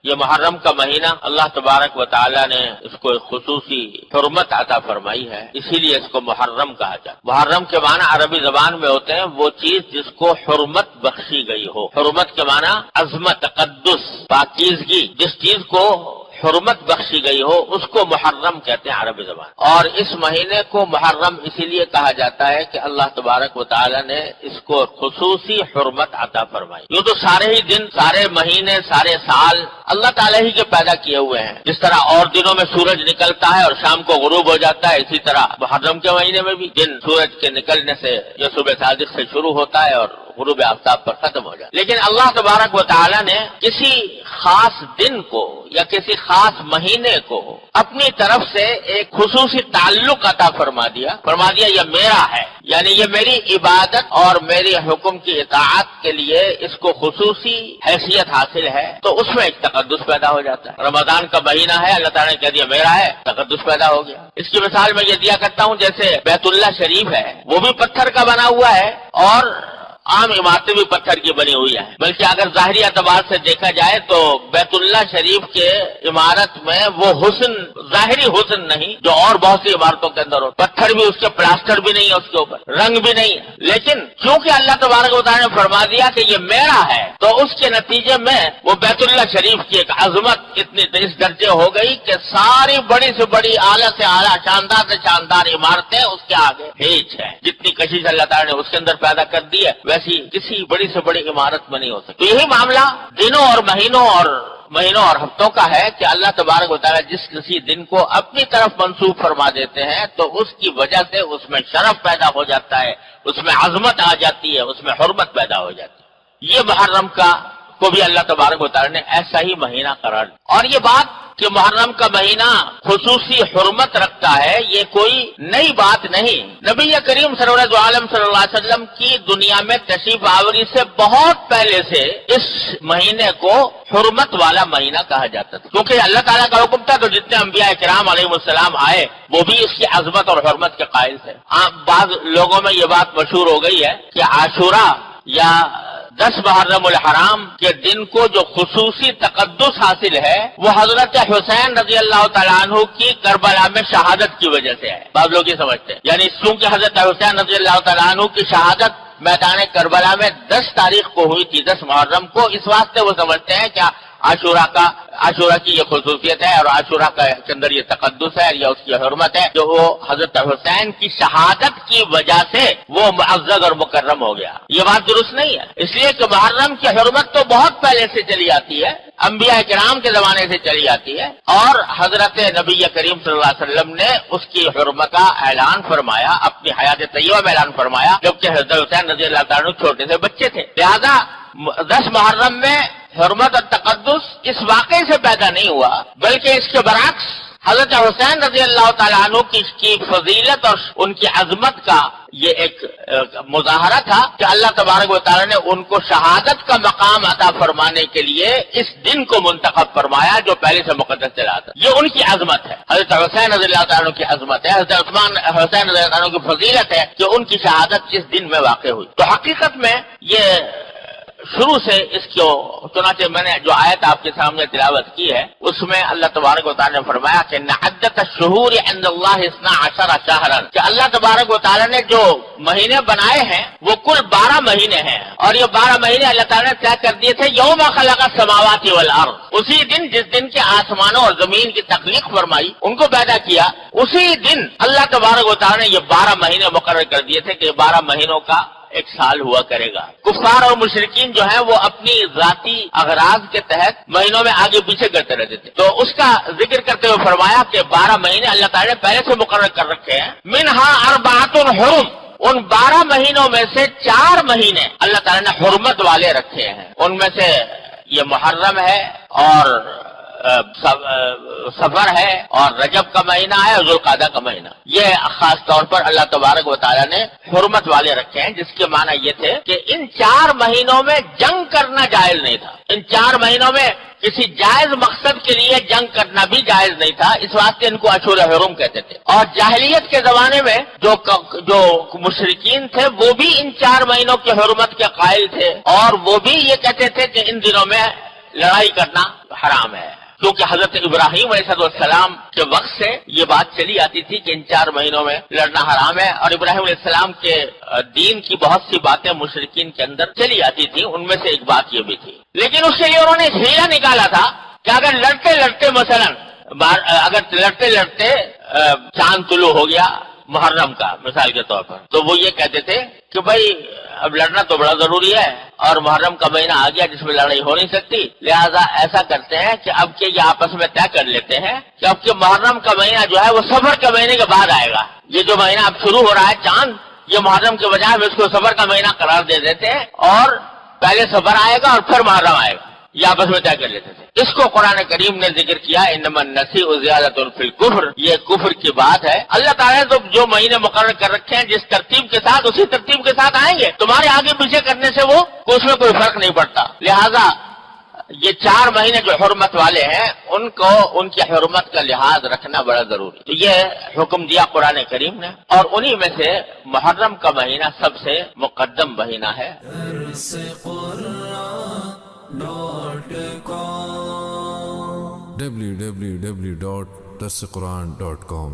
یہ محرم کا مہینہ اللہ تبارک و تعالی نے اس کو ایک خصوصی حرمت عطا فرمائی ہے، اسی لیے اس کو محرم کہا جاتا ہے۔ محرم کے معنی عربی زبان میں ہوتے ہیں وہ چیز جس کو حرمت بخشی گئی ہو۔ حرمت کے معنی عظمت، تقدس، پاکیزگی، جس چیز کو حرمت بخشی گئی ہو اس کو محرم کہتے ہیں عربی زبان۔ اور اس مہینے کو محرم اسی لیے کہا جاتا ہے کہ اللہ تبارک و تعالی نے اس کو خصوصی حرمت عطا فرمائی۔ یوں تو سارے ہی دن، سارے مہینے، سارے سال اللہ تعالی ہی کے پیدا کیے ہوئے ہیں۔ جس طرح اور دنوں میں سورج نکلتا ہے اور شام کو غروب ہو جاتا ہے، اسی طرح محرم کے مہینے میں بھی دن سورج کے نکلنے سے یا صبح صادق سے شروع ہوتا ہے اور غروب آفتاب پر ختم ہو جائے۔ لیکن اللہ تبارک و تعالی نے کسی خاص دن کو یا کسی خاص مہینے کو اپنی طرف سے ایک خصوصی تعلق عطا فرما دیا یہ میرا ہے، یعنی یہ میری عبادت اور میری حکم کی اطاعت کے لیے اس کو خصوصی حیثیت حاصل ہے، تو اس میں ایک تقدس پیدا ہو جاتا ہے۔ رمضان کا مہینہ ہے، اللہ تعالیٰ نے کہہ دیا میرا ہے، تقدس پیدا ہو گیا۔ اس کی مثال میں یہ دیا کرتا ہوں، جیسے بیت اللہ شریف ہے، وہ بھی پتھر کا بنا ہوا ہے اور عام عمارتیں بھی پتھر کی بنی ہوئی ہیں، بلکہ اگر ظاہری اعتبار سے دیکھا جائے تو بیت اللہ شریف کے عمارت میں وہ حسن، ظاہری حسن نہیں جو اور بہت سی عمارتوں کے اندر ہو، پتھر بھی اس کے پلاسٹر بھی نہیں ہے، اس کے اوپر رنگ بھی نہیں ہے، لیکن چونکہ اللہ تبارک و تعالیٰ نے فرما دیا کہ یہ میرا ہے، تو اس کے نتیجے میں وہ بیت اللہ شریف کی ایک عظمت اتنی اس درجے ہو گئی کہ ساری بڑی سے بڑی، اعلیٰ سے اعلیٰ، شاندار سے شاندار عمارتیں اس کے آگے ہیچ ہے۔ جتنی کشش اللہ تعالیٰ نے اس کے اندر پیدا کر دی ہے ویسی کسی بڑی سے بڑی عمارت میں نہیں ہو سکتی۔ تو یہی معاملہ دنوں اور مہینوں اور ہفتوں کا ہے کہ اللہ تبارک و تعالیٰ جس کسی دن کو اپنی طرف منسوب فرما دیتے ہیں تو اس کی وجہ سے اس میں شرف پیدا ہو جاتا ہے، اس میں عظمت آ جاتی ہے، اس میں حرمت پیدا ہو جاتی ہے۔ یہ محرم کو بھی اللہ تبارک و تعالیٰ نے ایسا ہی مہینہ قرار دیا۔ اور یہ بات کہ محرم کا مہینہ خصوصی حرمت رکھتا ہے یہ کوئی نئی بات نہیں، نبی کریم صلی اللہ علیہ وسلم کی دنیا میں تشریف آوری سے بہت پہلے سے اس مہینے کو حرمت والا مہینہ کہا جاتا تھا، کیونکہ اللہ تعالیٰ کا حکم تھا تو جتنے انبیاء کرام علیہ السلام آئے وہ بھی اس کی عظمت اور حرمت کے قائل تھے۔ بعض لوگوں میں یہ بات مشہور ہو گئی ہے کہ عاشورہ یا 10 محرم الحرام کے دن کو جو خصوصی تقدس حاصل ہے وہ حضرت حسین رضی اللہ تعالیٰ عنہ کی کربلا میں شہادت کی وجہ سے ہے۔ بعض لوگ یہ سمجھتے ہیں یعنی چونکہ حضرت حسین رضی اللہ تعالیٰ عنہ کی شہادت میدان کربلا میں 10 تاریخ کو ہوئی تھی، 10 محرم کو، اس واسطے وہ سمجھتے ہیں کہ عاشورہ کی یہ خصوصیت ہے اور عاشورہ کے اندر یہ تقدس ہے یا اس کی حرمت ہے جو وہ حضرت حسین کی شہادت کی وجہ سے وہ معزز اور مکرم ہو گیا۔ یہ بات درست نہیں ہے، اس لیے کہ محرم کی حرمت تو بہت پہلے سے چلی آتی ہے، انبیاء کرام کے زمانے سے چلی آتی ہے، اور حضرت نبی کریم صلی اللہ علیہ وسلم نے اس کی حرمت کا اعلان فرمایا، اپنی حیات طیبہ میں اعلان فرمایا جبکہ حضرت حسین رضی اللہ تعالیٰ عنہ چھوٹے سے بچے تھے۔ لہذا 10 محرم میں حرمت اور تقدس اس واقعے سے پیدا نہیں ہوا، بلکہ اس کے برعکس حضرت حسین رضی اللہ تعالیٰ عنہ کی فضیلت اور ان کی عظمت کا یہ ایک مظاہرہ تھا کہ اللہ تبارک و تعالیٰ نے ان کو شہادت کا مقام عطا فرمانے کے لیے اس دن کو منتخب فرمایا جو پہلے سے مقدس چلا تھا۔ یہ ان کی عظمت ہے، حضرت حسین رضی اللہ تعالیٰ عنہ کی عظمت ہے، حضرت حسین رضی اللہ عنہ کی فضیلت ہے کہ ان کی شہادت اس دن میں واقع ہوئی۔ تو حقیقت میں یہ شروع سے اس کو، چنانچہ میں نے جو آیت آپ کے سامنے تلاوت کی ہے اس میں اللہ تبارک و تعالیٰ نے فرمایا کہ عدت الشہور عند اللہ 12 شہرا، کہ اللہ تبارک و تعالیٰ نے جو مہینے بنائے ہیں وہ کل 12 مہینے ہیں، اور یہ 12 مہینے اللہ تعالیٰ نے طے کر دیے تھے یوم خلق السماوات والارض، اسی دن جس دن کے آسمانوں اور زمین کی تخلیق فرمائی، ان کو پیدا کیا، اسی دن اللہ تبارک و تعالیٰ نے یہ 12 مہینے مقرر کر دیے تھے کہ یہ 12 مہینوں کا ایک سال ہوا کرے گا۔ کفار اور مشرکین جو ہیں وہ اپنی ذاتی اغراض کے تحت مہینوں میں آگے پیچھے کرتے رہتے تھے، تو اس کا ذکر کرتے ہوئے فرمایا کہ 12 مہینے اللہ تعالیٰ نے پہلے سے مقرر کر رکھے ہیں، منہا 4 حرم، ان 12 مہینوں میں سے 4 مہینے اللہ تعالیٰ نے حرمت والے رکھے ہیں، ان میں سے یہ محرم ہے اور صفر ہے اور رجب کا مہینہ ہے اور ذوالقعدہ کا مہینہ، یہ خاص طور پر اللہ تبارک و تعالیٰ نے حرمت والے رکھے ہیں، جس کے معنی یہ تھے کہ ان 4 مہینوں میں جنگ کرنا جائز نہیں تھا، ان 4 مہینوں میں کسی جائز مقصد کے لیے جنگ کرنا بھی جائز نہیں تھا، اس واسطے ان کو اشہر حرم کہتے تھے۔ اور جاہلیت کے زمانے میں جو مشرکین تھے وہ بھی ان 4 مہینوں کی حرمت کے قائل تھے، اور وہ بھی یہ کہتے تھے کہ ان دنوں میں لڑائی کرنا حرام ہے، کیونکہ حضرت ابراہیم علیہ السلام کے وقت سے یہ بات چلی آتی تھی کہ ان 4 مہینوں میں لڑنا حرام ہے، اور ابراہیم علیہ السلام کے دین کی بہت سی باتیں مشرکین کے اندر چلی آتی تھی، ان میں سے ایک بات یہ بھی تھی۔ لیکن اس کے لیے انہوں نے ہیلا نکالا تھا کہ اگر لڑتے لڑتے مثلا چاند طلوع ہو گیا محرم کا مثال کے طور پر، تو وہ یہ کہتے تھے کہ بھائی اب لڑنا تو بڑا ضروری ہے، اور محرم کا مہینہ آ گیا جس میں لڑائی ہو نہیں سکتی، لہذا ایسا کرتے ہیں کہ اب کے یہ آپس میں طے کر لیتے ہیں کہ اب کے محرم کا مہینہ جو ہے وہ صفر کے مہینے کے بعد آئے گا۔ یہ جو مہینہ اب شروع ہو رہا ہے چاند، یہ محرم کے بجائے ہم اس کو صفر کا مہینہ قرار دے دیتے ہیں، اور پہلے صفر آئے گا اور پھر محرم آئے گا، یہ آپس میں طے کر لیتے تھے۔ اس کو قرآن کریم نے ذکر کیا انما النسیء زیادۃ فی الکفر، یہ کفر کی بات ہے۔ اللہ تعالیٰ نے تو جو مہینے مقرر کر رکھے ہیں جس ترتیب کے ساتھ اسی ترتیب کے ساتھ آئیں گے، تمہارے آگے پیچھے کرنے سے وہ اس میں کوئی فرق نہیں پڑتا۔ لہذا یہ 4 مہینے جو حرمت والے ہیں ان کو ان کی حرمت کا لحاظ رکھنا بڑا ضروری، تو یہ حکم دیا قرآن کریم نے، اور انہی میں سے محرم کا مہینہ سب سے مقدم مہینہ ہے۔ www.darsequran.com